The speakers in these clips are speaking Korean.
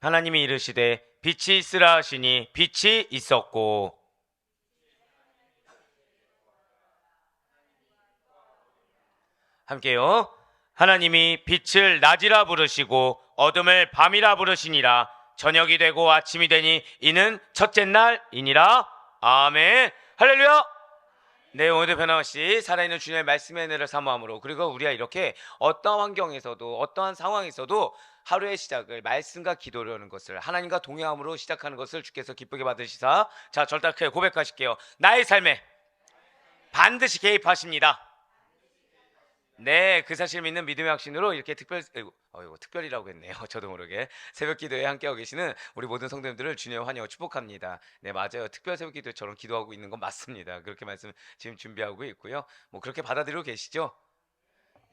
하나님이 이르시되 빛이 있으라 하시니 빛이 있었고. 함께요. 하나님이 빛을 낮이라 부르시고 어둠을 밤이라 부르시니라. 저녁이 되고 아침이 되니 이는 첫째 날이니라. 아멘. 할렐루야. 네, 오늘도 변함없이 살아있는 주님의 말씀의 은혜를 사모함으로, 그리고 우리가 이렇게 어떠한 환경에서도 어떠한 상황에서도 하루의 시작을 말씀과 기도로 하는 것을, 하나님과 동행함으로 시작하는 것을 주께서 기쁘게 받으시사, 자, 절단하게 고백하실게요. 나의 삶에 반드시 개입하십니다. 네, 그 사실을 믿는 믿음의 확신으로 이렇게 특별이라고 했네요. 저도 모르게 새벽 기도에 함께하고 계시는 우리 모든 성도님들을 주님의 환영을 축복합니다. 네, 맞아요. 특별 새벽 기도처럼 기도하고 있는 건 맞습니다. 그렇게 말씀 지금 준비하고 있고요. 뭐 그렇게 받아들이고 계시죠?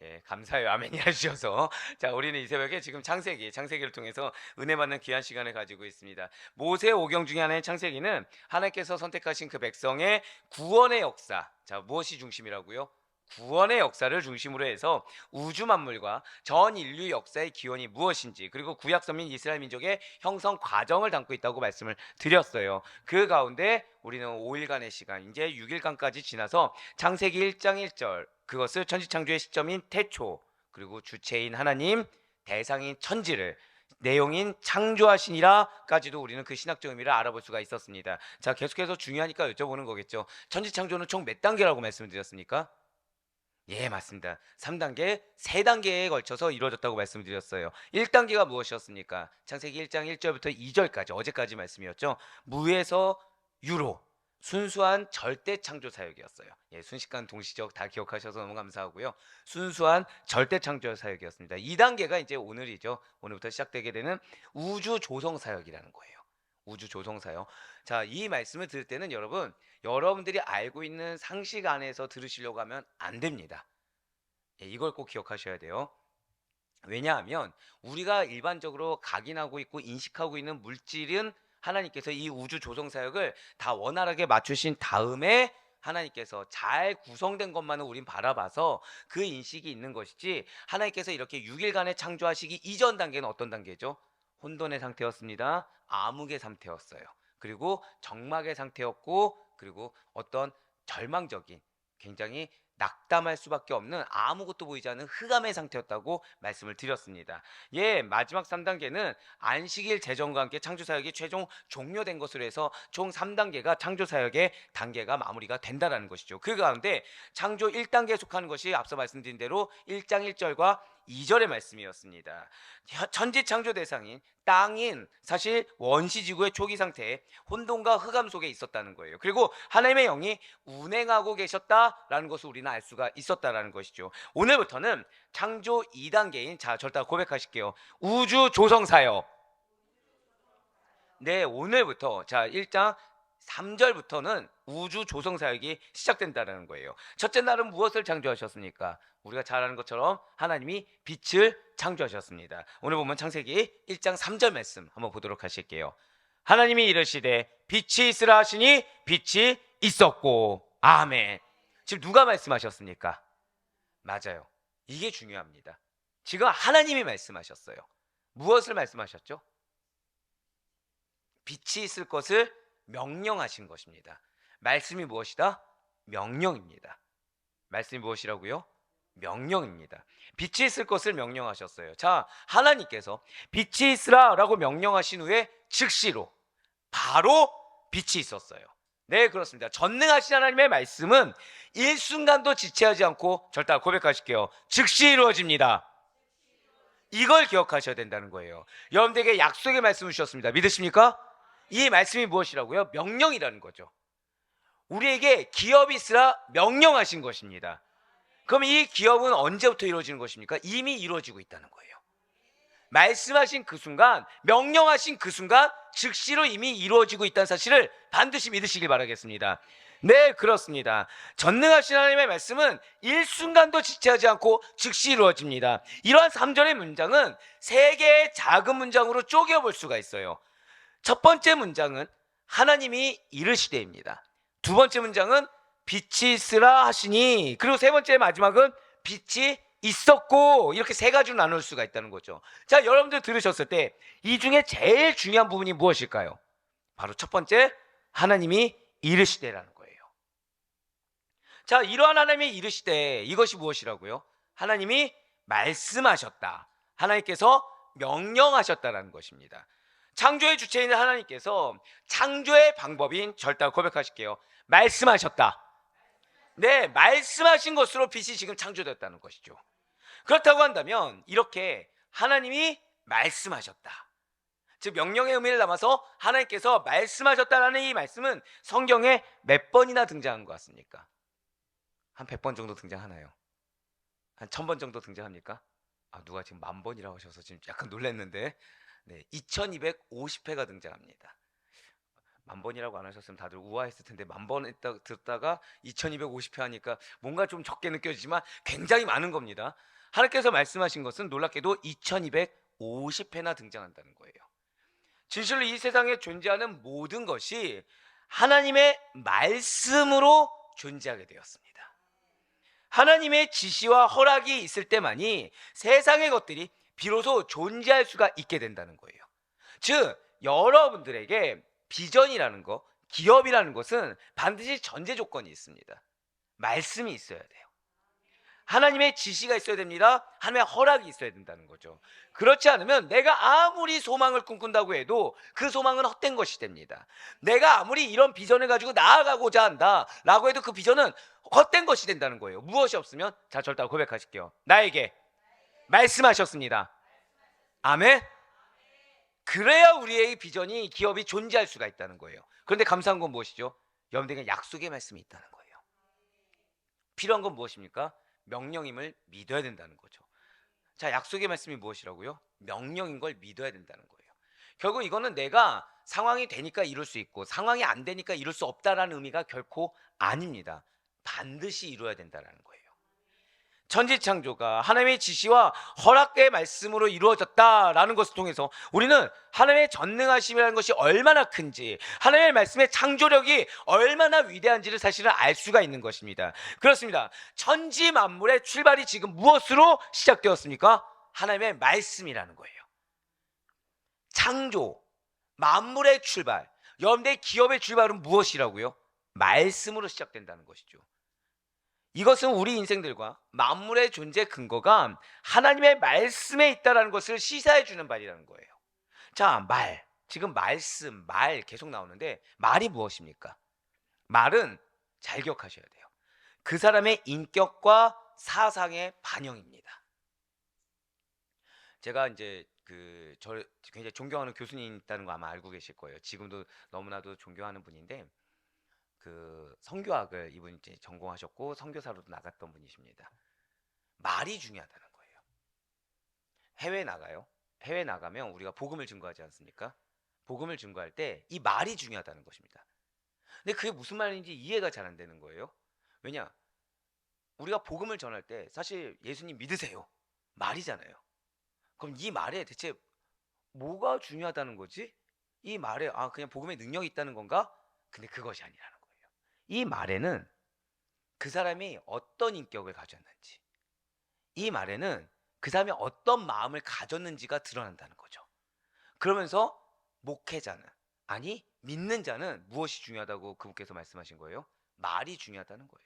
예, 감사해요. 아멘이 해주셔서. 자, 우리는 이 새벽에 지금 창세기를 통해서 은혜 받는 귀한 시간을 가지고 있습니다. 모세 오경 중에 하나의 창세기는 하나님께서 선택하신 그 백성의 구원의 역사. 자, 무엇이 중심이라고요? 구원의 역사를 중심으로 해서 우주 만물과 전 인류 역사의 기원이 무엇인지, 그리고 구약 선민 이스라엘 민족의 형성 과정을 담고 있다고 말씀을 드렸어요. 그 가운데 우리는 5일간의 시간, 이제 6일간까지 지나서 창세기 1장 1절, 그것을 천지창조의 시점인 태초, 그리고 주체인 하나님, 대상인 천지를, 내용인 창조하시니라까지도 우리는 그 신학적 의미를 알아볼 수가 있었습니다. 자, 계속해서 중요하니까 여쭤보는 거겠죠. 천지창조는 총 몇 단계라고 말씀을 드렸습니까? 예, 맞습니다. 3단계, 3단계에 걸쳐서 이루어졌다고 말씀드렸어요. 1단계가 무엇이었습니까? 창세기 1장 1절부터 2절까지, 어제까지 말씀이었죠. 무에서 유로, 순수한 절대 창조 사역이었어요. 예, 순식간 동시적 다 기억하셔서 너무 감사하고요. 순수한 절대 창조 사역이었습니다. 2단계가 이제 오늘이죠. 오늘부터 시작되게 되는 우주 조성 사역이라는 거예요. 우주 조성 사역. 자, 이 말씀을 들을 때는 여러분들이 알고 있는 상식 안에서 들으시려고 하면 안 됩니다. 예, 이걸 꼭 기억하셔야 돼요. 왜냐하면 우리가 일반적으로 각인하고 있고 인식하고 있는 물질은 하나님께서 이 우주 조성 사역을 다 원활하게 맞추신 다음에 하나님께서 잘 구성된 것만을 우린 바라봐서 그 인식이 있는 것이지, 하나님께서 이렇게 6일간에 창조하시기 이전 단계는 어떤 단계죠? 혼돈의 상태였습니다. 암흑의 상태였어요. 그리고 정막의 상태였고, 그리고 어떤 절망적인, 굉장히 낙담할 수밖에 없는, 아무것도 보이지 않는 흑암의 상태였다고 말씀을 드렸습니다. 예, 마지막 3단계는 안식일 제정과 함께 창조사역이 최종 종료된 것으로 해서 총 3단계가 창조사역의 단계가 마무리가 된다는 것이죠. 그 가운데 창조 1단계에 속하는 것이 앞서 말씀드린 대로 1장 1절과 2절의 말씀이었습니다. 천지 창조 대상인 땅인, 사실 원시지구의 초기 상태에 혼돈과 흑암 속에 있었다는 거예요. 그리고 하나님의 영이 운행하고 계셨다라는 것을 우리는 알 수가 있었다라는 것이죠. 오늘부터는 창조 2단계인, 자, 절단 고백하실게요. 우주 조성 사역. 네, 오늘부터, 자, 1장 3절부터는 우주 조성 사역이 시작된다는 거예요. 첫째 날은 무엇을 창조하셨습니까? 우리가 잘 아는 것처럼 하나님이 빛을 창조하셨습니다. 오늘 보면 창세기 1장 3절 말씀 한번 보도록 하실게요. 하나님이 이르시되 빛이 있으라 하시니 빛이 있었고. 아멘. 지금 누가 말씀하셨습니까? 맞아요. 이게 중요합니다. 지금 하나님이 말씀하셨어요. 무엇을 말씀하셨죠? 빛이 있을 것을 명령하신 것입니다. 말씀이 무엇이다? 명령입니다. 말씀이 무엇이라고요? 명령입니다. 빛이 있을 것을 명령하셨어요. 자, 하나님께서 빛이 있으라 라고 명령하신 후에 즉시로 바로 빛이 있었어요. 네, 그렇습니다. 전능하신 하나님의 말씀은 일순간도 지체하지 않고, 절대 고백하실게요. 즉시 이루어집니다. 이걸 기억하셔야 된다는 거예요. 여러분들에게 약속의 말씀을 주셨습니다. 믿으십니까? 이 말씀이 무엇이라고요? 명령이라는 거죠. 우리에게 기업이 있으라 명령하신 것입니다. 그럼 이 기업은 언제부터 이루어지는 것입니까? 이미 이루어지고 있다는 거예요. 말씀하신 그 순간, 명령하신 그 순간 즉시로 이미 이루어지고 있다는 사실을 반드시 믿으시길 바라겠습니다. 네, 그렇습니다. 전능하신 하나님의 말씀은 일순간도 지체하지 않고 즉시 이루어집니다. 이러한 3절의 문장은 3개의 작은 문장으로 쪼개볼 수가 있어요. 첫 번째 문장은 하나님이 이르시되입니다. 두 번째 문장은 빛이 있으라 하시니, 그리고 세 번째 마지막은 빛이 있었고 이렇게 세 가지로 나눌 수가 있다는 거죠. 자, 여러분들 들으셨을 때 이 중에 제일 중요한 부분이 무엇일까요? 바로 첫 번째, 하나님이 이르시되라는 거예요. 자, 이러한 하나님이 이르시되 이것이 무엇이라고요? 하나님이 말씀하셨다. 하나님께서 명령하셨다라는 것입니다. 창조의 주체인 하나님께서 창조의 방법인 절대 고백하실게요. 말씀하셨다. 네, 말씀하신 것으로 빛이 지금 창조되었다는 것이죠. 그렇다고 한다면 이렇게 하나님이 말씀하셨다. 즉 명령의 의미를 담아서 하나님께서 말씀하셨다라는 이 말씀은 성경에 몇 번이나 등장한 것 같습니까? 한 100번 정도 등장하나요? 한 1000번 정도 등장합니까? 누가 지금 10,000번이라고 하셔서 지금 약간 놀랐는데, 네, 2250회가 등장합니다. 10,000번이라고 안 하셨으면 다들 우아했을 텐데 10,000번 듣다가 2250회 하니까 뭔가 좀 적게 느껴지지만 굉장히 많은 겁니다. 하나님께서 말씀하신 것은 놀랍게도 2250회나 등장한다는 거예요. 진실로 이 세상에 존재하는 모든 것이 하나님의 말씀으로 존재하게 되었습니다. 하나님의 지시와 허락이 있을 때만이 세상의 것들이 비로소 존재할 수가 있게 된다는 거예요. 즉 여러분들에게 비전이라는 것, 기업이라는 것은 반드시 전제 조건이 있습니다. 말씀이 있어야 돼요. 하나님의 지시가 있어야 됩니다. 하나님의 허락이 있어야 된다는 거죠. 그렇지 않으면 내가 아무리 소망을 꿈꾼다고 해도 그 소망은 헛된 것이 됩니다. 내가 아무리 이런 비전을 가지고 나아가고자 한다라고 해도 그 비전은 헛된 것이 된다는 거예요. 무엇이 없으면, 자, 절대 고백하실게요. 나에게 말씀하셨습니다. 아멘. 그래야 우리의 비전이, 기업이 존재할 수가 있다는 거예요. 그런데 감사한 건 무엇이죠? 여러분들에게 약속의 말씀이 있다는 거예요. 필요한 건 무엇입니까? 명령임을 믿어야 된다는 거죠. 자, 약속의 말씀이 무엇이라고요? 명령인 걸 믿어야 된다는 거예요. 결국 이거는 내가 상황이 되니까 이룰 수 있고 상황이 안 되니까 이룰 수 없다라는 의미가 결코 아닙니다. 반드시 이루어야 된다는 거예요. 천지창조가 하나님의 지시와 허락의 말씀으로 이루어졌다라는 것을 통해서 우리는 하나님의 전능하심이라는 것이 얼마나 큰지, 하나님의 말씀의 창조력이 얼마나 위대한지를 사실은 알 수가 있는 것입니다. 그렇습니다. 천지 만물의 출발이 지금 무엇으로 시작되었습니까? 하나님의 말씀이라는 거예요. 창조, 만물의 출발, 여러분들의 기업의 출발은 무엇이라고요? 말씀으로 시작된다는 것이죠. 이것은 우리 인생들과 만물의 존재 근거가 하나님의 말씀에 있다는 것을 시사해 주는 말이라는 거예요. 자, 말, 지금 말씀, 말 계속 나오는데 말이 무엇입니까? 말은 잘 기억하셔야 돼요. 그 사람의 인격과 사상의 반영입니다. 제가 이제 저를 굉장히 존경하는 교수님 있다는 거 아마 알고 계실 거예요. 지금도 너무나도 존경하는 분인데, 선교학을 이분이 이제 전공하셨고 선교사로도 나갔던 분이십니다. 말이 중요하다는 거예요. 해외 나가요. 해외 나가면 우리가 복음을 증거하지 않습니까? 복음을 증거할 때 이 말이 중요하다는 것입니다. 근데 그게 무슨 말인지 이해가 잘 안 되는 거예요. 왜냐? 우리가 복음을 전할 때 사실 예수님 믿으세요. 말이잖아요. 그럼 이 말에 대체 뭐가 중요하다는 거지? 이 말에 그냥 복음의 능력이 있다는 건가? 근데 그것이 아니라는 거예요. 이 말에는 그 사람이 어떤 인격을 가졌는지, 이 말에는 그 사람이 어떤 마음을 가졌는지가 드러난다는 거죠. 그러면서 목회자는, 아니 믿는 자는 무엇이 중요하다고 그분께서 말씀하신 거예요? 말이 중요하다는 거예요.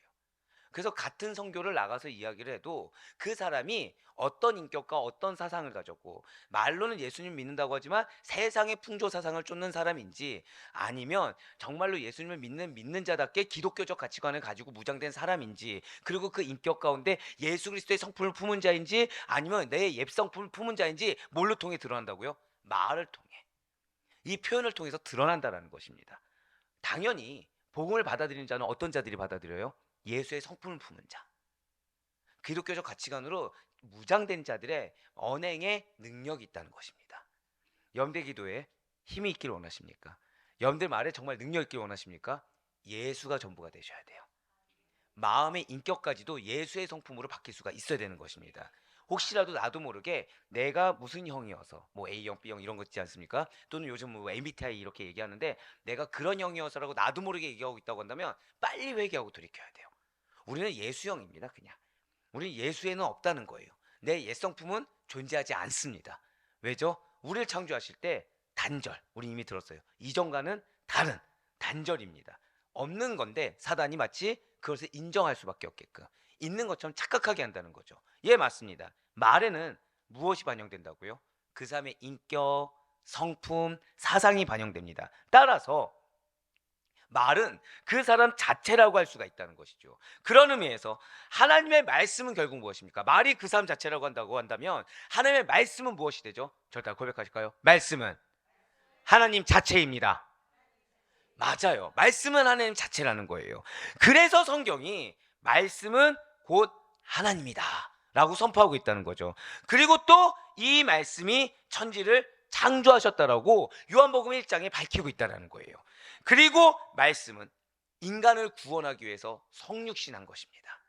그래서 같은 선교를 나가서 이야기를 해도 그 사람이 어떤 인격과 어떤 사상을 가졌고, 말로는 예수님 믿는다고 하지만 세상의 풍조 사상을 쫓는 사람인지, 아니면 정말로 예수님을 믿는 자답게 기독교적 가치관을 가지고 무장된 사람인지, 그리고 그 인격 가운데 예수 그리스도의 성품을 품은 자인지 아니면 내 옛 성품을 품은 자인지 뭘로 통해 드러난다고요? 말을 통해, 이 표현을 통해서 드러난다는 것입니다. 당연히 복음을 받아들이는 자는 어떤 자들이 받아들여요? 예수의 성품을 품은 자, 기독교적 가치관으로 무장된 자들의 언행에 능력이 있다는 것입니다. 여러분들 기도에 힘이 있기를 원하십니까? 여러분들 말에 정말 능력 있기를 원하십니까? 예수가 전부가 되셔야 돼요. 마음의 인격까지도 예수의 성품으로 바뀔 수가 있어야 되는 것입니다. 혹시라도 나도 모르게 내가 무슨 형이어서, 뭐 A형, B형 이런 거 있지 않습니까? 또는 요즘 뭐 MBTI 이렇게 얘기하는데 내가 그런 형이어서라고 나도 모르게 얘기하고 있다고 한다면 빨리 회개하고 돌이켜야 돼요. 우리는 예수형입니다. 그냥 우리 예수에는 없다는 거예요. 내 옛성품은 존재하지 않습니다. 왜죠? 우리를 창조하실 때 단절, 우리 이미 들었어요. 이전과는 다른 단절입니다. 없는 건데 사단이 마치 그것을 인정할 수밖에 없게끔 있는 것처럼 착각하게 한다는 거죠. 예, 맞습니다. 말에는 무엇이 반영된다고요? 그 사람의 인격, 성품, 사상이 반영됩니다. 따라서 말은 그 사람 자체라고 할 수가 있다는 것이죠. 그런 의미에서 하나님의 말씀은 결국 무엇입니까? 말이 그 사람 자체라고 한다고 한다면 하나님의 말씀은 무엇이 되죠? 저를 다 고백하실까요? 말씀은 하나님 자체입니다. 맞아요. 말씀은 하나님 자체라는 거예요. 그래서 성경이 말씀은 곧 하나님이다 라고 선포하고 있다는 거죠. 그리고 또 이 말씀이 천지를 창조하셨다라고 요한복음 1장에 밝히고 있다는 거예요. 그리고 말씀은 인간을 구원하기 위해서 성육신한 것입니다.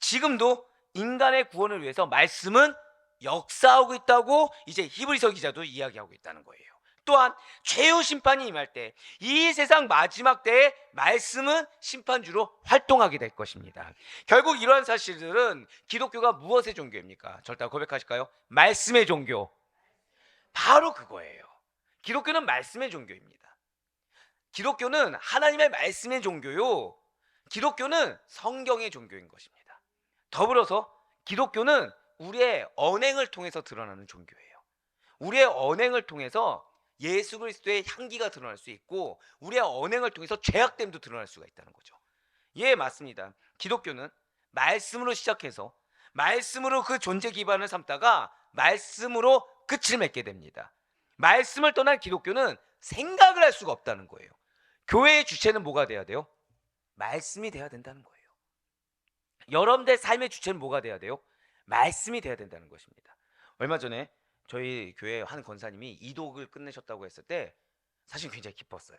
지금도 인간의 구원을 위해서 말씀은 역사하고 있다고 이제 히브리서 기자도 이야기하고 있다는 거예요. 또한 최후 심판이 임할 때 이 세상 마지막 때에 말씀은 심판주로 활동하게 될 것입니다. 결국 이러한 사실들은 기독교가 무엇의 종교입니까? 절대 고백하실까요? 말씀의 종교. 바로 그거예요. 기독교는 말씀의 종교입니다. 기독교는 하나님의 말씀의 종교요. 기독교는 성경의 종교인 것입니다. 더불어서 기독교는 우리의 언행을 통해서 드러나는 종교예요. 우리의 언행을 통해서 예수 그리스도의 향기가 드러날 수 있고 우리의 언행을 통해서 죄악됨도 드러날 수가 있다는 거죠. 예, 맞습니다. 기독교는 말씀으로 시작해서 말씀으로 그 존재 기반을 삼다가 말씀으로 끝을 맺게 됩니다. 말씀을 떠난 기독교는 생각을 할 수가 없다는 거예요. 교회의 주체는 뭐가 돼야 돼요? 말씀이 돼야 된다는 거예요. 여러분들 삶의 주체는 뭐가 돼야 돼요? 말씀이 돼야 된다는 것입니다. 얼마 전에 저희 교회 한 권사님이 이독을 끝내셨다고 했을 때 사실 굉장히 기뻤어요.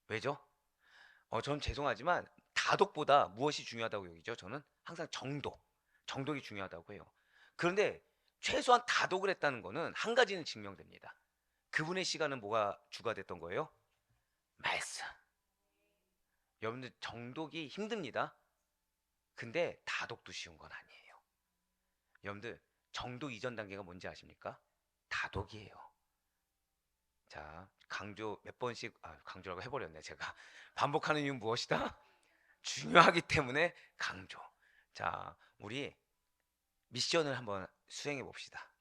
왜죠? 저는 죄송하지만 다독보다 무엇이 중요하다고 여기죠? 저는 항상 정독이 중요하다고 해요. 그런데 최소한 다독을 했다는 거는 한 가지는 증명됩니다. 그분의 시간은 뭐가 주가 됐던 거예요? 말씀. 여러분들 정독이 힘듭니다. 근데 다독도 쉬운 건 아니에요. 여러분들 정독 이전 단계가 뭔지 아십니까? 다독이에요. 자, 강조 몇 번씩 강조라고 해버렸네. 제가 반복하는 이유는 무엇이다? 중요하기 때문에 강조. 자, 우리 미션을 한번 수행해 봅시다.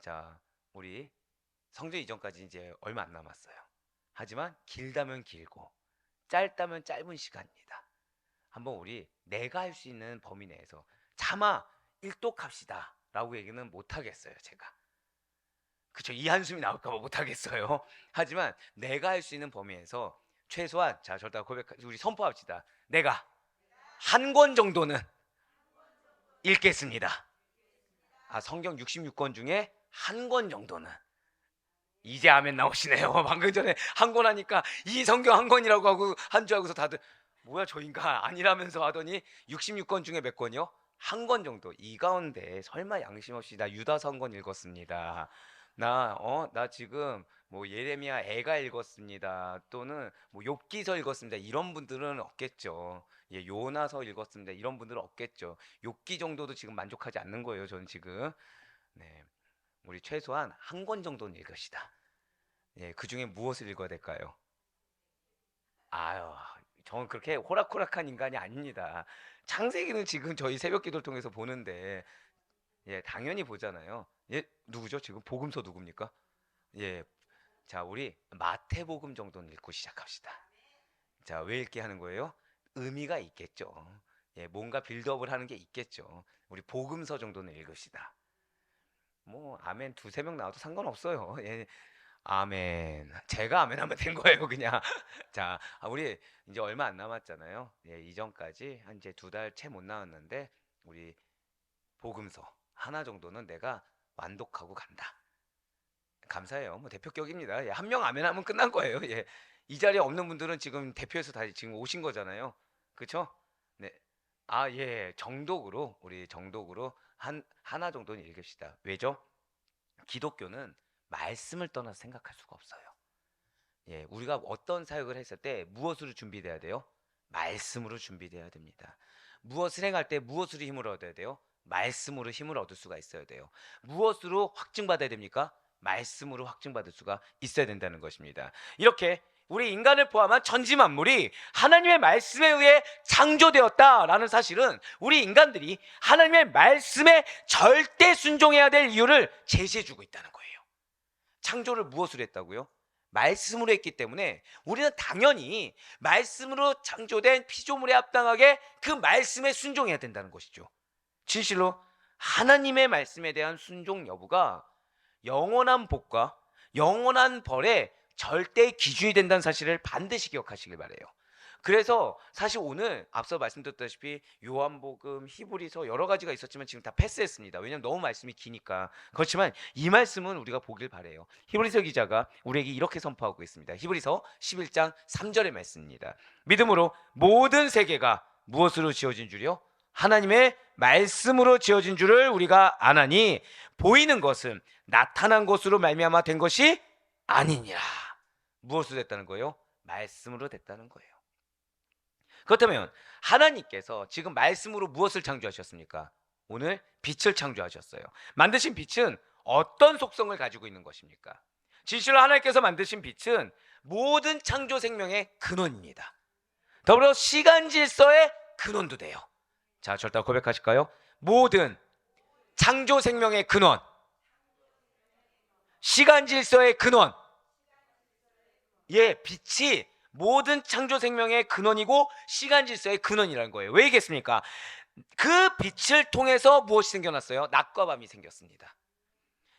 자, 우리 성전 이전까지 이제 얼마 안 남았어요. 하지만 길다면 길고 짧다면 짧은 시간입니다. 한번 우리 내가 할 수 있는 범위 내에서 차마 일독합시다 라고 얘기는 못하겠어요. 제가 그쵸, 이 한숨이 나올까 봐 못하겠어요. 하지만 내가 할 수 있는 범위에서 최소한, 자, 절대 우리 선포합시다. 내가 한 권 정도는 읽겠습니다. 성경 66권 중에 한 권 정도는. 이제 아멘 나오시네요. 방금 전에 한 권 하니까 이 성경 한 권이라고 하고 한 줄 알고서 다들 뭐야 저 인간 아니라면서 하더니 66권 중에 몇 권이요? 한 권 정도. 이 가운데 설마 양심 없이 나 유다서 한 권 읽었습니다. 나 지금 뭐 예레미야 애가 읽었습니다. 또는 뭐 욥기서 읽었습니다. 이런 분들은 없겠죠. 예, 요나서 읽었습니다. 이런 분들은 없겠죠. 욥기 정도도 지금 만족하지 않는 거예요. 저는 지금. 네. 우리 최소한 한 권 정도는 읽읍시다. 예, 그 중에 무엇을 읽어야 될까요? 아유, 저는 그렇게 호락호락한 인간이 아닙니다. 창세기는 지금 저희 새벽 기도를 통해서 보는데, 예, 당연히 보잖아요. 예, 누구죠? 지금 복음서 누굽니까? 예, 자, 우리 마태복음 정도는 읽고 시작합시다. 자, 왜 읽게 하는 거예요? 의미가 있겠죠. 예, 뭔가 빌드업을 하는 게 있겠죠. 우리 복음서 정도는 읽읍시다. 뭐 아멘 두세 명 나와도 상관없어요. 예, 아멘. 제가 아멘하면 된 거예요, 그냥. 자, 우리 이제 얼마 안 남았잖아요. 예, 이전까지 한 이제 2달 채 못 나왔는데 우리 복음서 하나 정도는 내가 완독하고 간다. 감사해요. 뭐 대표격입니다. 예, 한 명 아멘하면 끝난 거예요. 예, 이 자리에 없는 분들은 지금 대표해서 다 지금 오신 거잖아요. 그렇죠? 네. 예, 정독으로 우리 정독으로 하나 정도는 읽읍시다. 왜죠? 기독교는 말씀을 떠나서 생각할 수가 없어요. 예, 우리가 어떤 사역을 했을 때 무엇으로 준비돼야 돼요? 말씀으로 준비돼야 됩니다. 무엇을 행할 때 무엇으로 힘을 얻어야 돼요? 말씀으로 힘을 얻을 수가 있어야 돼요. 무엇으로 확증받아야 됩니까? 말씀으로 확증받을 수가 있어야 된다는 것입니다. 이렇게 우리 인간을 포함한 천지 만물이 하나님의 말씀에 의해 창조되었다라는 사실은 우리 인간들이 하나님의 말씀에 절대 순종해야 될 이유를 제시해주고 있다는 거예요. 창조를 무엇으로 했다고요? 말씀으로 했기 때문에 우리는 당연히 말씀으로 창조된 피조물에 합당하게 그 말씀에 순종해야 된다는 것이죠. 진실로 하나님의 말씀에 대한 순종 여부가 영원한 복과 영원한 벌의 절대 기준이 된다는 사실을 반드시 기억하시길 바라요. 그래서 사실 오늘 앞서 말씀드렸다시피 요한복음, 히브리서 여러 가지가 있었지만 지금 다 패스했습니다. 왜냐하면 너무 말씀이 기니까. 그렇지만 이 말씀은 우리가 보길 바라요. 히브리서 기자가 우리에게 이렇게 선포하고 있습니다. 히브리서 11장 3절의 말씀입니다. 믿음으로 모든 세계가 무엇으로 지어진 줄이요? 하나님의 말씀으로 지어진 줄을 우리가 아나니 보이는 것은 나타난 것으로 말미암아 된 것이 아니니라. 무엇으로 됐다는 거예요? 말씀으로 됐다는 거예요. 그렇다면 하나님께서 지금 말씀으로 무엇을 창조하셨습니까? 오늘 빛을 창조하셨어요. 만드신 빛은 어떤 속성을 가지고 있는 것입니까? 진실로 하나님께서 만드신 빛은 모든 창조 생명의 근원입니다. 더불어 시간 질서의 근원도 돼요. 자, 절대 고백하실까요? 모든 창조 생명의 근원, 시간 질서의 근원. 예, 빛이 모든 창조 생명의 근원이고 시간 질서의 근원이라는 거예요. 왜 얘기했습니까? 그 빛을 통해서 무엇이 생겨났어요? 낮과 밤이 생겼습니다.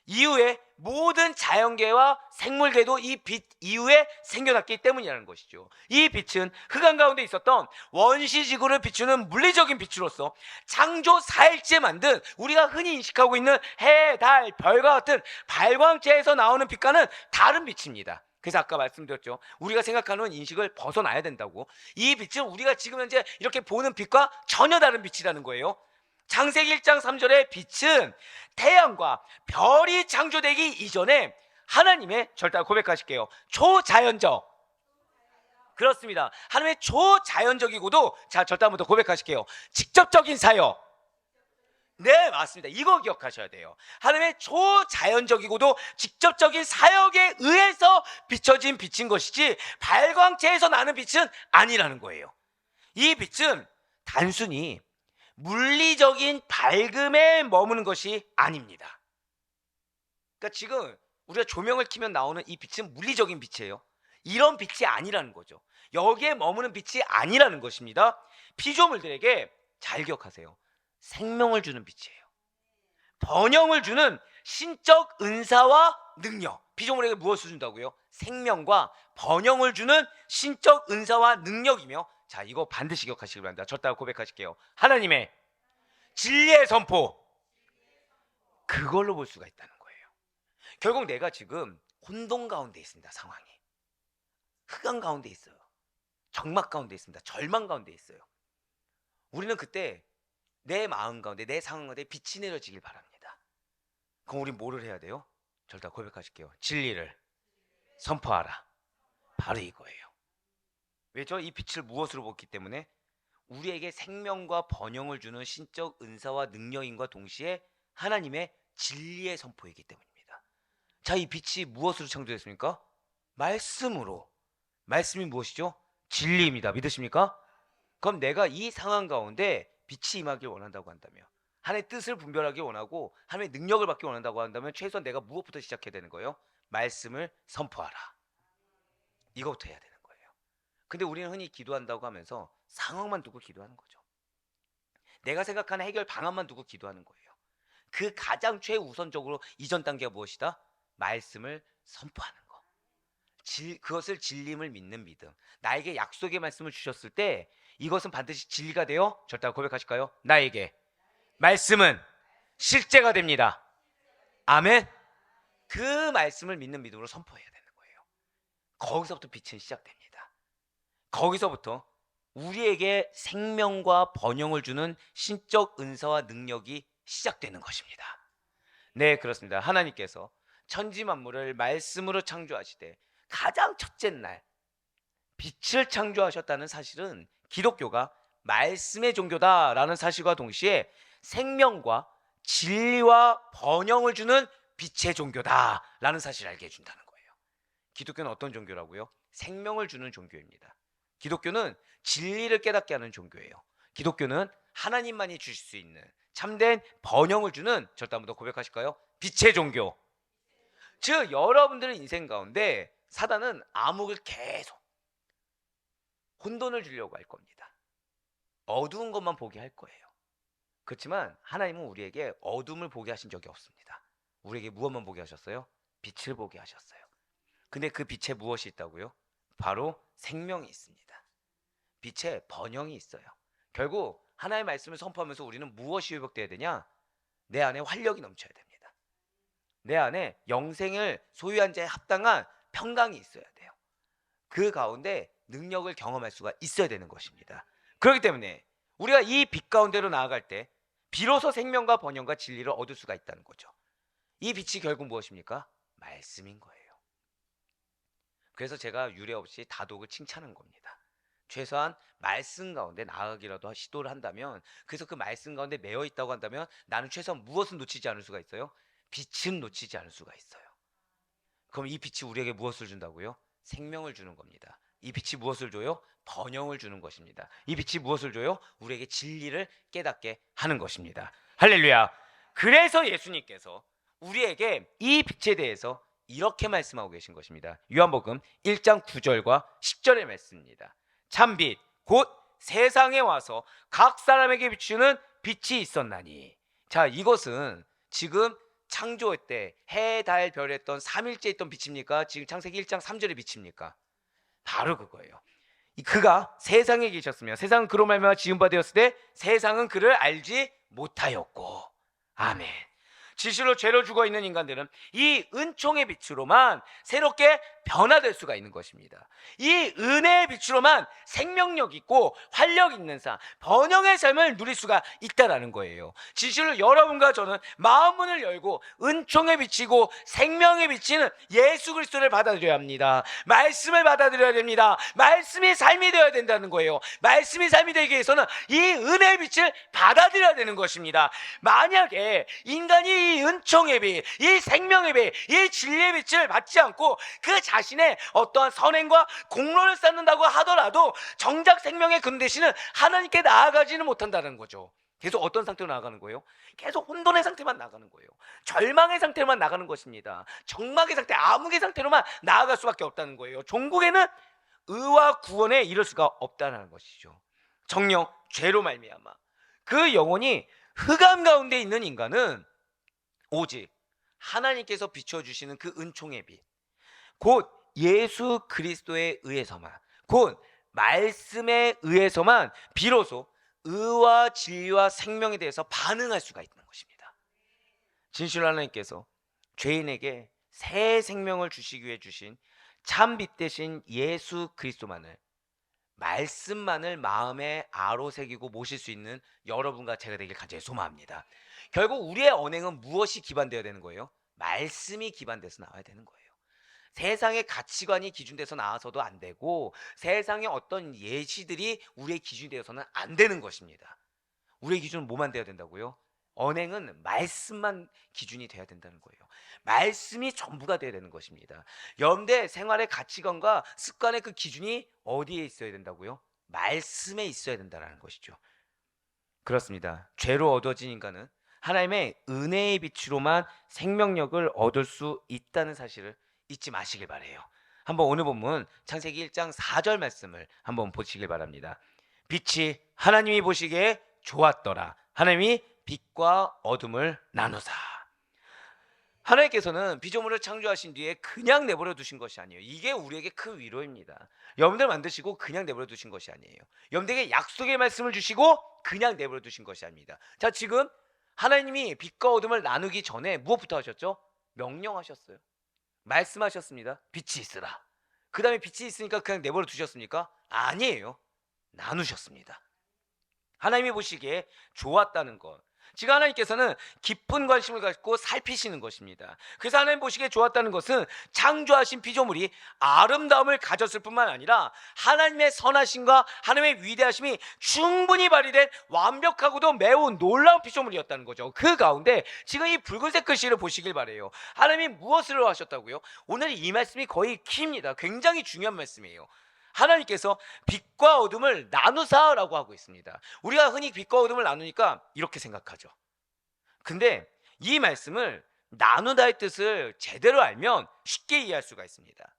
이후에 모든 자연계와 생물계도 이 빛 이후에 생겨났기 때문이라는 것이죠. 이 빛은 흑암 가운데 있었던 원시지구를 비추는 물리적인 빛으로서 창조 4일째 만든 우리가 흔히 인식하고 있는 해, 달, 별과 같은 발광체에서 나오는 빛과는 다른 빛입니다. 그래서 아까 말씀드렸죠. 우리가 생각하는 인식을 벗어나야 된다고. 이 빛은 우리가 지금 현재 이렇게 보는 빛과 전혀 다른 빛이라는 거예요. 창세기 1장 3절의 빛은 태양과 별이 창조되기 이전에 하나님의, 절대 고백하실게요, 초자연적, 그렇습니다. 하나님의 초자연적이고도, 자, 절대 한번 더 고백하실게요, 직접적인 사역. 네, 맞습니다. 이거 기억하셔야 돼요. 하나님의 초자연적이고도 직접적인 사역에 의해서 비춰진 빛인 것이지 발광체에서 나는 빛은 아니라는 거예요. 이 빛은 단순히 물리적인 밝음에 머무는 것이 아닙니다. 그러니까 지금 우리가 조명을 켜면 나오는 이 빛은 물리적인 빛이에요. 이런 빛이 아니라는 거죠. 여기에 머무는 빛이 아니라는 것입니다. 피조물들에게 잘 기억하세요. 생명을 주는 빛이에요. 번영을 주는 신적 은사와 능력. 피조물에게 무엇을 준다고요? 생명과 번영을 주는 신적 은사와 능력이며, 자, 이거 반드시 기억하시기 바랍니다. 저따가 고백하실게요. 하나님의 진리의 선포. 그걸로 볼 수가 있다는 거예요. 결국 내가 지금 혼돈 가운데 있습니다. 상황이 흑암 가운데 있어요. 적막 가운데 있습니다. 절망 가운데 있어요. 우리는 그때 내 마음 가운데, 내 상황 가운데 빛이 내려지길 바랍니다. 그럼 우리 뭐를 해야 돼요? 절대 고백하실게요. 진리를 선포하라. 바로 이거예요. 왜죠? 이 빛을 무엇으로 보기 때문에 우리에게 생명과 번영을 주는 신적 은사와 능력인과 동시에 하나님의 진리의 선포이기 때문입니다. 자, 이 빛이 무엇으로 창조됐습니까? 말씀으로. 말씀이 무엇이죠? 진리입니다. 믿으십니까? 그럼 내가 이 상황 가운데 빛이 임하길 원한다고 한다면, 하나님의 뜻을 분별하기 원하고 하나님의 능력을 받기 원한다고 한다면 최소한 내가 무엇부터 시작해야 되는 거예요? 말씀을 선포하라. 이거부터 해야 되는 거예요. 근데 우리는 흔히 기도한다고 하면서 상황만 두고 기도하는 거죠. 내가 생각하는 해결 방안만 두고 기도하는 거예요. 그 가장 최우선적으로 이전 단계가 무엇이다? 말씀을 선포하는 거. 그것을 진림을 믿는 믿음. 나에게 약속의 말씀을 주셨을 때 이것은 반드시 진리가 되어, 절대 고백하실까요? 나에게 말씀은 실제가 됩니다. 아멘. 그 말씀을 믿는 믿음으로 선포해야 되는 거예요. 거기서부터 빛은 시작됩니다. 거기서부터 우리에게 생명과 번영을 주는 신적 은사와 능력이 시작되는 것입니다. 네, 그렇습니다. 하나님께서 천지 만물을 말씀으로 창조하시되 가장 첫째 날 빛을 창조하셨다는 사실은 기독교가 말씀의 종교다라는 사실과 동시에 생명과 진리와 번영을 주는 빛의 종교다라는 사실을 알게 해준다는 거예요. 기독교는 어떤 종교라고요? 생명을 주는 종교입니다. 기독교는 진리를 깨닫게 하는 종교예요. 기독교는 하나님만이 주실 수 있는 참된 번영을 주는, 절대 한번 더 고백하실까요? 빛의 종교. 즉 여러분들의 인생 가운데 사단은 암흑을 계속 혼돈을 주려고 할 겁니다. 어두운 것만 보게 할 거예요. 그렇지만 하나님은 우리에게 어둠을 보게 하신 적이 없습니다. 우리에게 무엇만 보게 하셨어요? 빛을 보게 하셨어요. 근데 그 빛에 무엇이 있다고요? 바로 생명이 있습니다. 빛에 번영이 있어요. 결국 하나님의 말씀을 선포하면서 우리는 무엇이 회복돼야 되냐? 내 안에 활력이 넘쳐야 됩니다. 내 안에 영생을 소유한 자에 합당한 평강이 있어야 돼요. 그 가운데 능력을 경험할 수가 있어야 되는 것입니다. 그렇기 때문에 우리가 이 빛 가운데로 나아갈 때 비로소 생명과 번영과 진리를 얻을 수가 있다는 거죠. 이 빛이 결국 무엇입니까? 말씀인 거예요. 그래서 제가 유례 없이 다독을 칭찬한 겁니다. 최소한 말씀 가운데 나아가기라도 시도를 한다면, 그래서 그 말씀 가운데 매여 있다고 한다면 나는 최소한 무엇은 놓치지 않을 수가 있어요? 빛은 놓치지 않을 수가 있어요. 그럼 이 빛이 우리에게 무엇을 준다고요? 생명을 주는 겁니다. 이 빛이 무엇을 줘요? 번영을 주는 것입니다. 이 빛이 무엇을 줘요? 우리에게 진리를 깨닫게 하는 것입니다. 할렐루야. 그래서 예수님께서 우리에게 이 빛에 대해서 이렇게 말씀하고 계신 것입니다. 요한복음 1장 9절과 10절의 말씀입니다. 참빛 곧 세상에 와서 각 사람에게 비추는 빛이 있었나니. 자, 이것은 지금 창조 때 해, 달, 별에 했던 삼일째 있던 빛입니까? 지금 창세기 1장 3절의 빛입니까? 바로 그거예요. 그가 세상에 계셨으며 세상은 그로 말미암아 지은 바 되었을 때 세상은 그를 알지 못하였고. 아멘. 지실로 죄로 죽어 있는 인간들은 이 은총의 빛으로만 새롭게 변화될 수가 있는 것입니다. 이 은혜의 빛으로만 생명력 있고 활력 있는 삶, 번영의 삶을 누릴 수가 있다는 거예요. 진실로 여러분과 저는 마음 문을 열고 은총에 비치고 생명에 비치는 예수 그리스도를 받아들여야 합니다. 말씀을 받아들여야 됩니다. 말씀이 삶이 되어야 된다는 거예요. 말씀이 삶이 되기 위해서는 이 은혜의 빛을 받아들여야 되는 것입니다. 만약에 인간이 이 은총의 빛, 이 생명의 빛, 이 진리의 빛을 받지 않고 그 자신의 어떠한 선행과 공로를 쌓는다고 하더라도 정작 생명의 근 대신은 하나님께 나아가지는 못한다는 거죠. 계속 어떤 상태로 나아가는 거예요? 계속 혼돈의 상태만 나가는 거예요. 절망의 상태로만 나가는 것입니다. 적막의 상태, 암흑의 상태로만 나아갈 수밖에 없다는 거예요. 종국에는 의와 구원에 이를 수가 없다는 것이죠. 정령 죄로 말미암아 그 영혼이 흑암 가운데 있는 인간은 오직 하나님께서 비춰주시는 그 은총의 빛, 곧 예수 그리스도에 의해서만, 곧 말씀에 의해서만 비로소 의와 진리와 생명에 대해서 반응할 수가 있는 것입니다. 진실로 하나님께서 죄인에게 새 생명을 주시기 위해 주신 참 빛 대신 예수 그리스도만을, 말씀만을 마음에 아로새기고 모실 수 있는 여러분과 제가 되길 간절히 소망합니다. 결국 우리의 언행은 무엇이 기반되어야 되는 거예요? 말씀이 기반돼서 나와야 되는 거예요. 세상의 가치관이 기준돼서 나와서도 안 되고 세상의 어떤 예시들이 우리의 기준이 되어서는 안 되는 것입니다. 우리의 기준은 뭐만 돼야 된다고요? 언행은 말씀만 기준이 돼야 된다는 거예요. 말씀이 전부가 돼야 되는 것입니다. 여러분들 생활의 가치관과 습관의 그 기준이 어디에 있어야 된다고요? 말씀에 있어야 된다는 것이죠. 그렇습니다. 죄로 얻어진 인간은 하나님의 은혜의 빛으로만 생명력을 얻을 수 있다는 사실을 잊지 마시길 바래요. 한번 오늘 본문 창세기 1장 4절 말씀을 한번 보시길 바랍니다. 빛이 하나님이 보시기에 좋았더라. 하나님이 빛과 어둠을 나누사. 하나님께서는 피조물을 창조하신 뒤에 그냥 내버려 두신 것이 아니에요. 이게 우리에게 큰 위로입니다. 여러분들 만드시고 그냥 내버려 두신 것이 아니에요. 여러분들에게 약속의 말씀을 주시고 그냥 내버려 두신 것이 아닙니다. 자, 지금 하나님이 빛과 어둠을 나누기 전에 무엇부터 하셨죠? 명령하셨어요. 말씀하셨습니다. 빛이 있으라. 그 다음에 빛이 있으니까 그냥 내버려 두셨습니까? 아니에요. 나누셨습니다. 하나님이 보시기에 좋았다는 것, 지금 하나님께서는 깊은 관심을 갖고 살피시는 것입니다. 그래서 하나님 보시기에 좋았다는 것은 창조하신 피조물이 아름다움을 가졌을 뿐만 아니라 하나님의 선하심과 하나님의 위대하심이 충분히 발휘된 완벽하고도 매우 놀라운 피조물이었다는 거죠. 그 가운데 지금 이 붉은색 글씨를 보시길 바래요. 하나님이 무엇을 하셨다고요? 오늘 이 말씀이 거의 키입니다. 굉장히 중요한 말씀이에요. 하나님께서 빛과 어둠을 나누사라고 하고 있습니다. 우리가 흔히 빛과 어둠을 나누니까 이렇게 생각하죠. 근데 이 말씀을 나누다의 뜻을 제대로 알면 쉽게 이해할 수가 있습니다.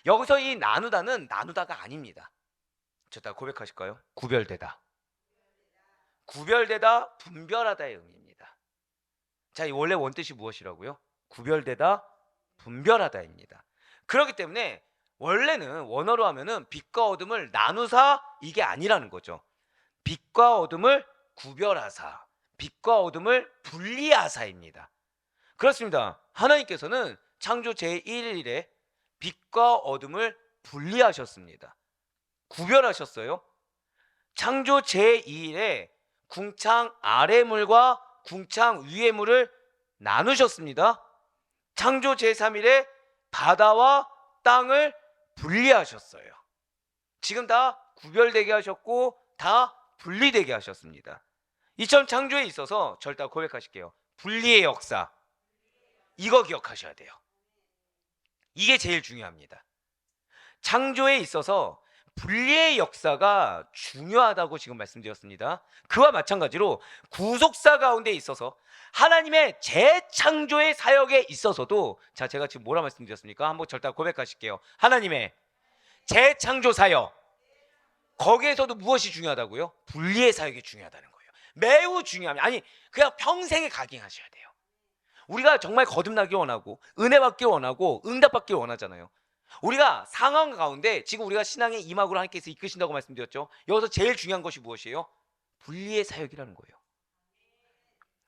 여기서 이 나누다는 나누다가 아닙니다. 저다 고백하실까요? 구별되다. 구별되다, 분별하다의 의미입니다. 자, 이 원래 원뜻이 무엇이라고요? 구별되다, 분별하다입니다. 그렇기 때문에 원래는 원어로 하면은 빛과 어둠을 나누사 이게 아니라는 거죠. 빛과 어둠을 구별하사, 빛과 어둠을 분리하사입니다. 그렇습니다. 하나님께서는 창조 제1일에 빛과 어둠을 분리하셨습니다. 구별하셨어요. 창조 제2일에 궁창 아래 물과 궁창 위의 물을 나누셨습니다. 창조 제3일에 바다와 땅을 분리하셨어요. 지금 다 구별되게 하셨고 다 분리되게 하셨습니다. 이처럼 창조에 있어서 절대 고백하실게요. 분리의 역사. 이거 기억하셔야 돼요. 이게 제일 중요합니다. 창조에 있어서 분리의 역사가 중요하다고 지금 말씀드렸습니다. 그와 마찬가지로 구속사 가운데 있어서 하나님의 재창조의 사역에 있어서도, 자, 제가 지금 뭐라 말씀드렸습니까? 한번 절대 고백하실게요. 하나님의 재창조 사역, 거기에서도 무엇이 중요하다고요? 분리의 사역이 중요하다는 거예요. 매우 중요합니다. 아니, 그냥 평생에 각인하셔야 돼요. 우리가 정말 거듭나기 원하고 은혜 받기 원하고 응답 받기 원하잖아요. 우리가 상황 가운데 지금 우리가 신앙의 이막으로 하나님께서 이끄신다고 말씀드렸죠. 여기서 제일 중요한 것이 무엇이에요? 분리의 사역이라는 거예요.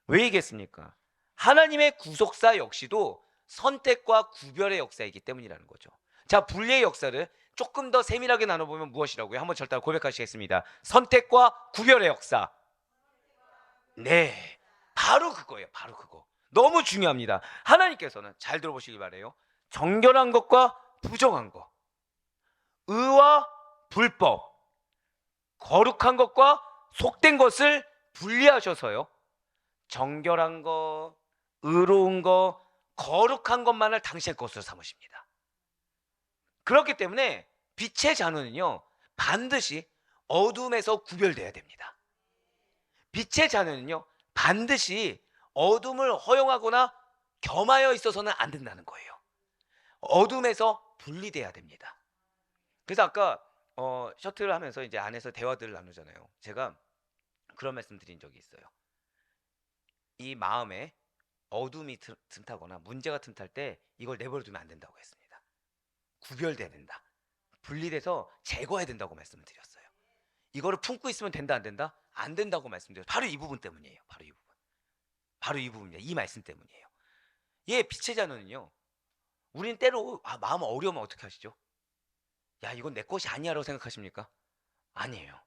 왜 얘기했습니까? 하나님의 구속사 역시도 선택과 구별의 역사이기 때문이라는 거죠. 자, 분리의 역사를 조금 더 세밀하게 나눠보면 무엇이라고요? 한번 절대 고백하시겠습니다. 선택과 구별의 역사. 네, 바로 그거예요. 바로 그거. 너무 중요합니다. 하나님께서는 잘 들어보시기 바라요. 정결한 것과 부정한 것, 의와 불법, 거룩한 것과 속된 것을 분리하셔서요, 정결한 것, 의로운 것, 거룩한 것만을 당신의 것으로 삼으십니다. 그렇기 때문에 빛의 자녀는요, 반드시 어둠에서 구별돼야 됩니다. 빛의 자녀는요, 반드시 어둠을 허용하거나 겸하여 있어서는 안 된다는 거예요. 어둠에서 분리돼야 됩니다. 그래서 아까 셔틀을 하면서 이제 안에서 대화들을 나누잖아요. 제가 그런 말씀 드린 적이 있어요. 이 마음에 어둠이 틈타거나 문제가 틈탈 때 이걸 내버려 두면 안 된다고 했습니다. 구별돼야 된다. 분리돼서 제거해야 된다고 말씀을 드렸어요. 이거를 품고 있으면 된다 안 된다? 안 된다고 말씀드렸어요. 바로 이 부분 때문이에요. 바로 이 부분. 바로 이 부분이에요. 이 말씀 때문이에요. 예, 빛의 자녀는요, 우린 때로 마음 어려우면 어떻게 하시죠? 야, 이건 내 것이 아니야라고 생각하십니까? 아니에요.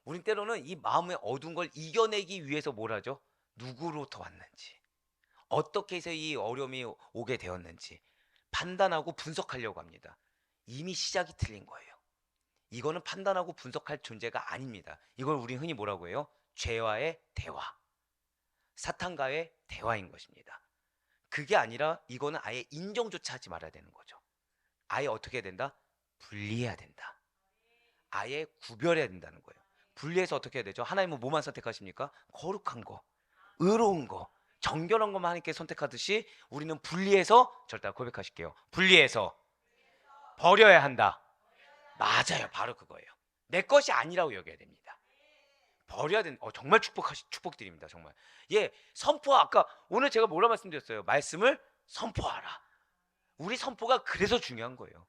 우린 때로는 이 마음의 어두운 걸 이겨내기 위해서 뭘 하죠? 누구로부터 왔는지, 어떻게 해서 이 어려움이 오게 되었는지 판단하고 분석하려고 합니다. 이미 시작이 틀린 거예요. 이거는 판단하고 분석할 존재가 아닙니다. 이걸 우리 흔히 뭐라고 해요? 죄와의 대화, 사탄과의 대화인 것입니다. 그게 아니라 이거는 아예 인정조차 하지 말아야 되는 거죠. 아예 어떻게 해야 된다? 분리해야 된다. 아예 구별해야 된다는 거예요. 분리해서 어떻게 해야 되죠? 하나님은 뭐만 선택하십니까? 거룩한 거, 의로운 거, 정결한 것만 하나님께 선택하듯이 우리는 분리해서, 절대 고백하실게요. 분리해서 버려야 한다. 맞아요. 바로 그거예요. 내 것이 아니라고 여겨야 됩니다. 버려야 된다. 정말 축복드립니다. 정말. 예, 선포. 아까 오늘 제가 뭐라 말씀드렸어요? 말씀을 선포하라. 우리 선포가 그래서 중요한 거예요.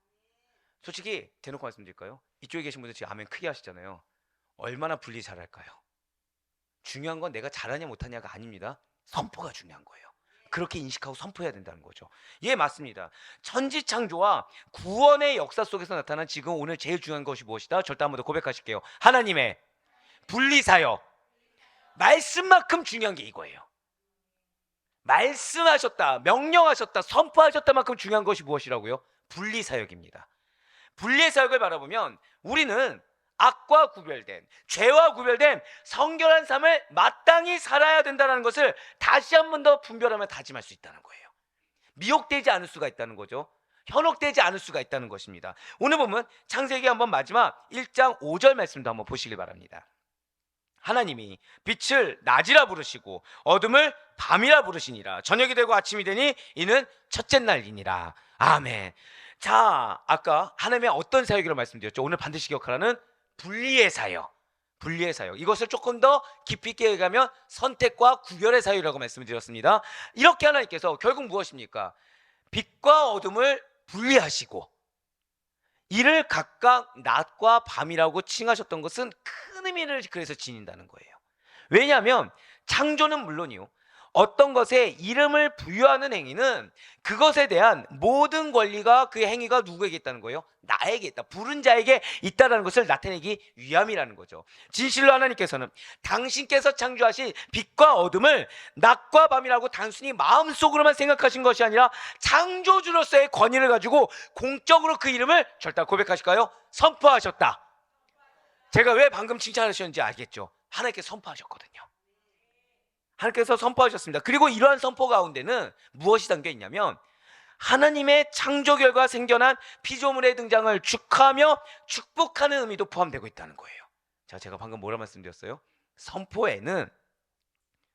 솔직히 대놓고 말씀드릴까요? 이쪽에 계신 분들 지금 아멘 크게 하시잖아요. 얼마나 분리 잘할까요? 중요한 건 내가 잘하냐 못하냐가 아닙니다. 선포가 중요한 거예요. 그렇게 인식하고 선포해야 된다는 거죠. 예, 맞습니다. 천지창조와 구원의 역사 속에서 나타난 지금 오늘 제일 중요한 것이 무엇이다? 절대 한번 더 고백하실게요. 하나님의 분리사역. 말씀만큼 중요한 게 이거예요. 말씀하셨다, 명령하셨다, 선포하셨다만큼 중요한 것이 무엇이라고요? 분리사역입니다. 분리사역을 바라보면 우리는 악과 구별된, 죄와 구별된 성결한 삶을 마땅히 살아야 된다는 것을 다시 한 번 더 분별하며 다짐할 수 있다는 거예요. 미혹되지 않을 수가 있다는 거죠. 현혹되지 않을 수가 있다는 것입니다. 오늘 보면 창세기 한번 마지막 1장 5절 말씀도 한번 보시길 바랍니다. 하나님이 빛을 낮이라 부르시고 어둠을 밤이라 부르시니라. 저녁이 되고 아침이 되니 이는 첫째 날이니라. 아멘. 자, 아까 하나님의 어떤 사역이라고 말씀드렸죠? 오늘 반드시 기억하라는 분리의 사역. 분리의 사역. 이것을 조금 더 깊이 있게 얘기하면 선택과 구별의 사역이라고 말씀드렸습니다. 이렇게 하나님께서 결국 무엇입니까? 빛과 어둠을 분리하시고 이를 각각 낮과 밤이라고 칭하셨던 것은 큰 의미를 그래서 지닌다는 거예요. 왜냐하면 창조는 물론이요, 어떤 것에 이름을 부여하는 행위는 그것에 대한 모든 권리가, 그 행위가 누구에게 있다는 거예요? 나에게 있다, 부른 자에게 있다는 것을 나타내기 위함이라는 거죠. 진실로 하나님께서는 당신께서 창조하신 빛과 어둠을 낮과 밤이라고 단순히 마음속으로만 생각하신 것이 아니라 창조주로서의 권위를 가지고 공적으로 그 이름을 절대 고백하실까요? 선포하셨다. 제가 왜 방금 칭찬하셨는지 알겠죠? 하나님께서 선포하셨거든요. 하나님께서 선포하셨습니다. 그리고 이러한 선포 가운데는 무엇이 담겨 있냐면 하나님의 창조 결과 생겨난 피조물의 등장을 축하하며 축복하는 의미도 포함되고 있다는 거예요. 자, 제가 방금 뭐라 말씀드렸어요? 선포에는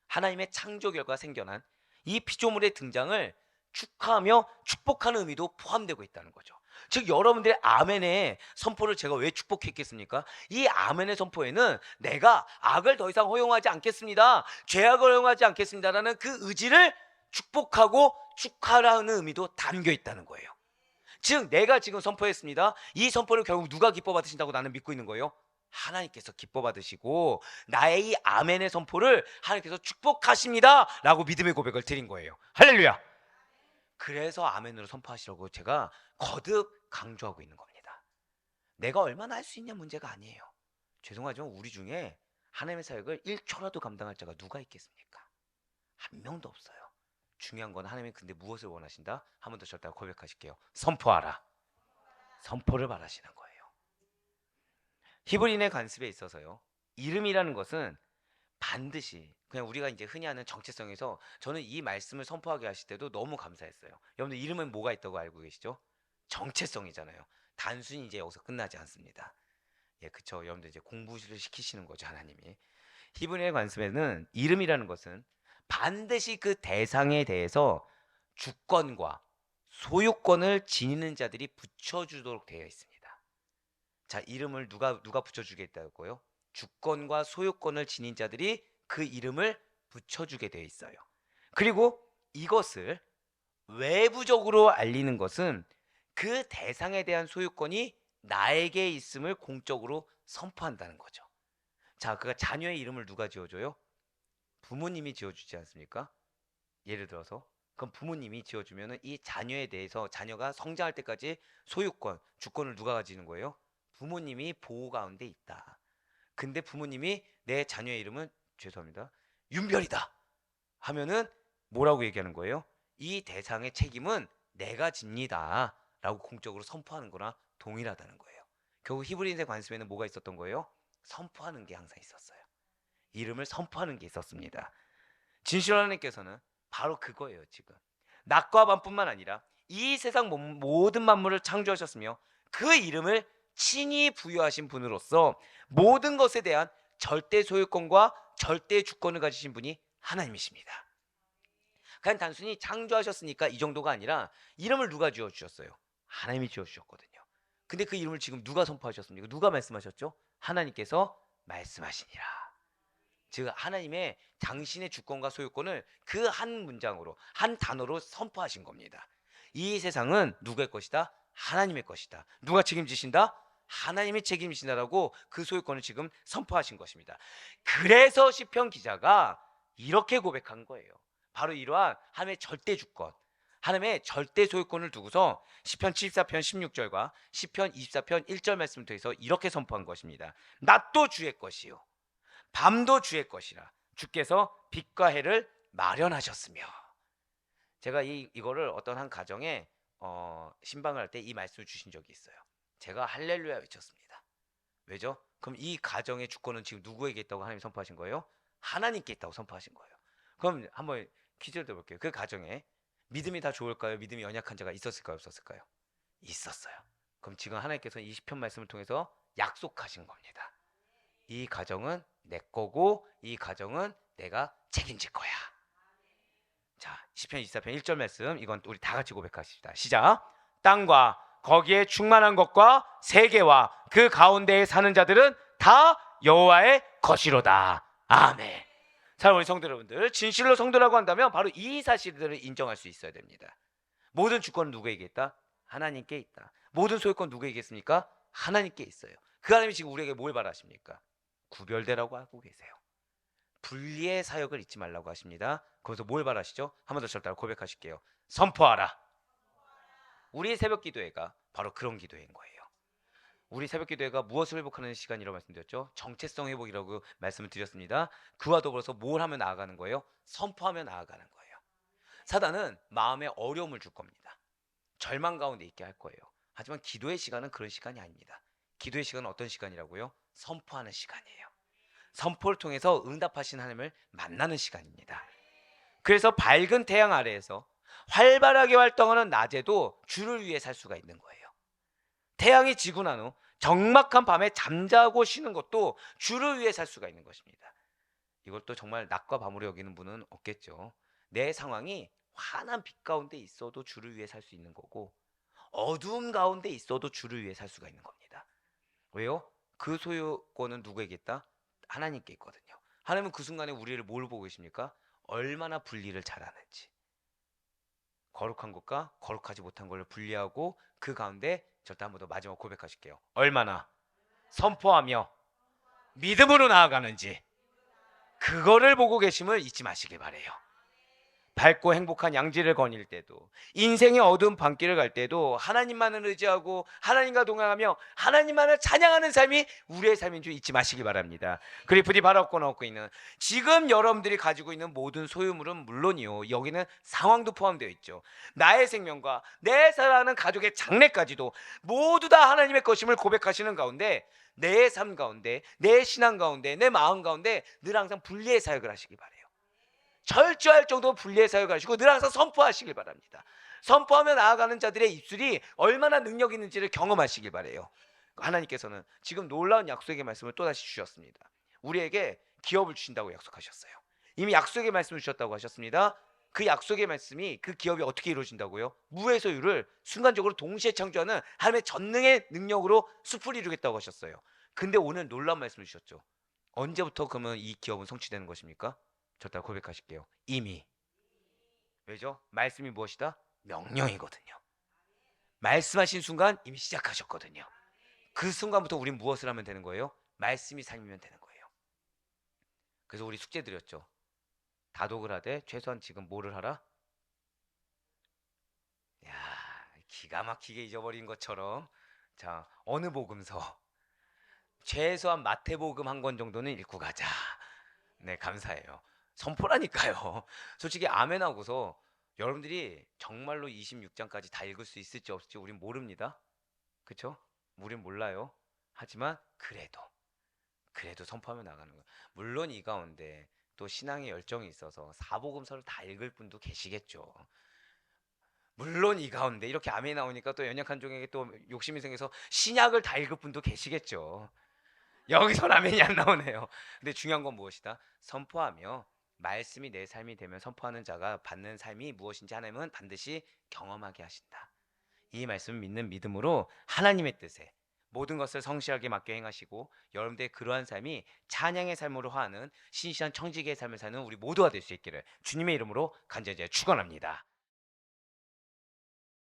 하나님의 창조 결과 생겨난 이 피조물의 등장을 축하하며 축복하는 의미도 포함되고 있다는 거죠. 즉 여러분들의 아멘의 선포를 제가 왜 축복했겠습니까? 이 아멘의 선포에는 내가 악을 더 이상 허용하지 않겠습니다, 죄악을 허용하지 않겠습니다라는 그 의지를 축복하고 축하라는 의미도 담겨 있다는 거예요. 즉 내가 지금 선포했습니다. 이 선포를 결국 누가 기뻐 받으신다고 나는 믿고 있는 거예요? 하나님께서 기뻐 받으시고 나의 이 아멘의 선포를 하나님께서 축복하십니다 라고 믿음의 고백을 드린 거예요. 할렐루야. 그래서 아멘으로 선포하시라고 제가 거듭 강조하고 있는 겁니다. 내가 얼마나 할 수 있냐 문제가 아니에요. 죄송하지만 우리 중에 하나님의 사역을 1초라도 감당할 자가 누가 있겠습니까? 한 명도 없어요. 중요한 건 하나님이 근데 무엇을 원하신다? 한 번 더 절대 고백하실게요. 선포하라. 선포를 바라시는 거예요. 히브리인의 관습에 있어서요, 이름이라는 것은 반드시 그냥 우리가 이제 흔히 하는 정체성에서 저는 이 말씀을 선포하게 하실 때도 너무 감사했어요. 여러분들 이름은 뭐가 있다고 알고 계시죠? 정체성이잖아요. 단순히 이제 여기서 끝나지 않습니다. 예, 그쵸. 여러분들 이제 공부를 시키시는 거죠, 하나님이. 히브리의 관습에는 이름이라는 것은 반드시 그 대상에 대해서 주권과 소유권을 지니는 자들이 붙여주도록 되어 있습니다. 자, 이름을 누가 붙여주겠다고요? 주권과 소유권을 지닌 자들이 그 이름을 붙여주게 되어 있어요. 그리고 이것을 외부적으로 알리는 것은 그 대상에 대한 소유권이 나에게 있음을 공적으로 선포한다는 거죠. 자, 그가 자녀의 이름을 누가 지어줘요? 부모님이 지어주지 않습니까? 예를 들어서 그럼 부모님이 지어주면 이 자녀에 대해서 자녀가 성장할 때까지 소유권, 주권을 누가 가지는 거예요? 부모님이 보호 가운데 있다. 근데 부모님이 내 자녀의 이름은 죄송합니다, 윤별이다 하면은 뭐라고 얘기하는 거예요? 이 대상의 책임은 내가 집니다 라고 공적으로 선포하는 거나 동일하다는 거예요. 결국 히브리인의 관습에는 뭐가 있었던 거예요? 선포하는 게 항상 있었어요. 이름을 선포하는 게 있었습니다. 진실 하나님께서는 바로 그거예요. 지금 낮과 밤뿐만 아니라 이 세상 모든 만물을 창조하셨으며 그 이름을 친히 부여하신 분으로서 모든 것에 대한 절대 소유권과 절대 주권을 가지신 분이 하나님이십니다. 그냥 단순히 창조하셨으니까 이 정도가 아니라 이름을 누가 지어주셨어요? 하나님이 지어주셨거든요. 근데 그 이름을 지금 누가 선포하셨습니까? 누가 말씀하셨죠? 하나님께서 말씀하시니라. 즉 하나님의 당신의 주권과 소유권을 그 한 문장으로, 한 단어로 선포하신 겁니다. 이 세상은 누구의 것이다? 하나님의 것이다. 누가 책임지신다? 하나님이 책임지신다라고 그 소유권을 지금 선포하신 것입니다. 그래서 시편 기자가 이렇게 고백한 거예요. 바로 이러한 하나님의 절대 주권, 하나님의 절대 소유권을 두고서 시편 74편 16절과 시편 24편 1절 말씀을 통해서 이렇게 선포한 것입니다. 낮도 주의 것이요 밤도 주의 것이라. 주께서 빛과 해를 마련하셨으며. 제가 이거를 어떤 한 가정에 신방을 할 때 이 말씀을 주신 적이 있어요. 제가 할렐루야 외쳤습니다. 왜죠? 그럼 이 가정의 주권은 지금 누구에게 있다고 하나님 선포하신 거예요? 하나님께 있다고 선포하신 거예요. 그럼 한번 퀴즈를 드려볼게요. 그 가정에 믿음이 다 좋을까요? 믿음이 연약한 자가 있었을까요? 없었을까요? 있었어요. 그럼 지금 하나님께서 20편 말씀을 통해서 약속하신 겁니다. 이 가정은 내 거고 이 가정은 내가 책임질 거야. 자, 시편 24편 1절 말씀, 이건 우리 다 같이 고백하십시다. 시작. 땅과 거기에 충만한 것과 세계와 그 가운데에 사는 자들은 다 여호와의 것이로다. 아멘. 사랑하는 우리 성도 여러분들, 진실로 성도라고 한다면 바로 이 사실들을 인정할 수 있어야 됩니다. 모든 주권은 누구에게 있다? 하나님께 있다. 모든 소유권 누구에게 있습니까? 하나님께 있어요. 그 하나님이 지금 우리에게 뭘 바라십니까? 구별되라고 하고 계세요. 분리의 사역을 잊지 말라고 하십니다. 거기서 뭘 바라시죠? 한 번 더 저를 따라 고백하실게요. 선포하라. 우리 새벽 기도회가 바로 그런 기도회인 거예요. 우리 새벽 기도회가 무엇을 회복하는 시간이라고 말씀드렸죠? 정체성 회복이라고 말씀을 드렸습니다. 그와 더불어서 뭘 하며 나아가는 거예요? 선포하며 나아가는 거예요. 사단은 마음에 어려움을 줄 겁니다. 절망 가운데 있게 할 거예요. 하지만 기도의 시간은 그런 시간이 아닙니다. 기도의 시간은 어떤 시간이라고요? 선포하는 시간이에요. 선포를 통해서 응답하신 하나님을 만나는 시간입니다. 그래서 밝은 태양 아래에서 활발하게 활동하는 낮에도 주를 위해 살 수가 있는 거예요. 태양이 지고 난 후 적막한 밤에 잠자고 쉬는 것도 주를 위해 살 수가 있는 것입니다. 이걸 또 정말 낮과 밤으로 여기는 분은 없겠죠. 내 상황이 환한 빛 가운데 있어도 주를 위해 살 수 있는 거고, 어두운 가운데 있어도 주를 위해 살 수가 있는 겁니다. 왜요? 그 소유권은 누구에게 있다? 하나님께 있거든요. 하나님은 그 순간에 우리를 뭘 보고 계십니까? 얼마나 분리를 잘하는지. 거룩한 것과 거룩하지 못한 것을 분리하고 그 가운데 절대 한 번 더 마지막 고백하실게요. 얼마나 선포하며 믿음으로 나아가는지, 그거를 보고 계심을 잊지 마시길 바래요. 밝고 행복한 양지를 거닐 때도, 인생의 어두운 밤길을 갈 때도 하나님만을 의지하고 하나님과 동행하며 하나님만을 찬양하는 삶이 우리의 삶인 줄 잊지 마시기 바랍니다. 그리 부디 바라옵고 얻고 있는 지금 여러분들이 가지고 있는 모든 소유물은 물론이요, 여기는 상황도 포함되어 있죠. 나의 생명과 내 사랑하는 가족의 장래까지도 모두 다 하나님의 것임을 고백하시는 가운데, 내 삶 가운데, 내 신앙 가운데, 내 마음 가운데 늘 항상 분리의 사역을 하시기 바래요. 철저할 정도로 분리의 사역을 하시고 늘 항상 선포하시길 바랍니다. 선포하며 나아가는 자들의 입술이 얼마나 능력 있는지를 경험하시길 바래요. 하나님께서는 지금 놀라운 약속의 말씀을 또다시 주셨습니다. 우리에게 기업을 주신다고 약속하셨어요. 이미 약속의 말씀을 주셨다고 하셨습니다. 그 약속의 말씀이, 그 기업이 어떻게 이루어진다고요? 무의 소유를 순간적으로 동시에 창조하는 하나님의 전능의 능력으로 숲을 이루겠다고 하셨어요. 근데 오늘 놀라운 말씀을 주셨죠. 언제부터 그러면 이 기업은 성취되는 것입니까? 저따 고백하실게요. 이미. 왜죠? 말씀이 무엇이다? 명령이거든요. 말씀하신 순간 이미 시작하셨거든요. 그 순간부터 우린 무엇을 하면 되는 거예요? 말씀이 삶이면 되는 거예요. 그래서 우리 숙제 드렸죠. 다독을 하되 최소한 지금 뭐를 하라? 야, 기가 막히게 잊어버린 것처럼, 자, 어느 복음서? 최소한 마태복음 한 권 정도는 읽고 가자. 네, 감사해요. 선포라니까요. 솔직히 아멘 하고서 여러분들이 정말로 26장까지 다 읽을 수 있을지 없을지 우린 모릅니다. 그렇죠? 우린 몰라요. 하지만 그래도 선포하며 나가는 거예요. 물론 이 가운데 또 신앙의 열정이 있어서 사복음서를 다 읽을 분도 계시겠죠. 물론 이 가운데 이렇게 아멘 나오니까 또 연약한 종에게 또 욕심이 생겨서 신약을 다 읽을 분도 계시겠죠. 여기선 아멘이 안 나오네요. 근데 중요한 건 무엇이다? 선포하며 말씀이 내 삶이 되면 선포하는 자가 받는 삶이 무엇인지 하나님은 반드시 경험하게 하신다. 이 말씀을 믿는 믿음으로 하나님의 뜻에 모든 것을 성실하게 맡겨 행하시고 여러분들의 그러한 삶이 찬양의 삶으로 화하는 신실한 청지기의 삶을 사는 우리 모두가 될 수 있기를 주님의 이름으로 간절히 축원합니다.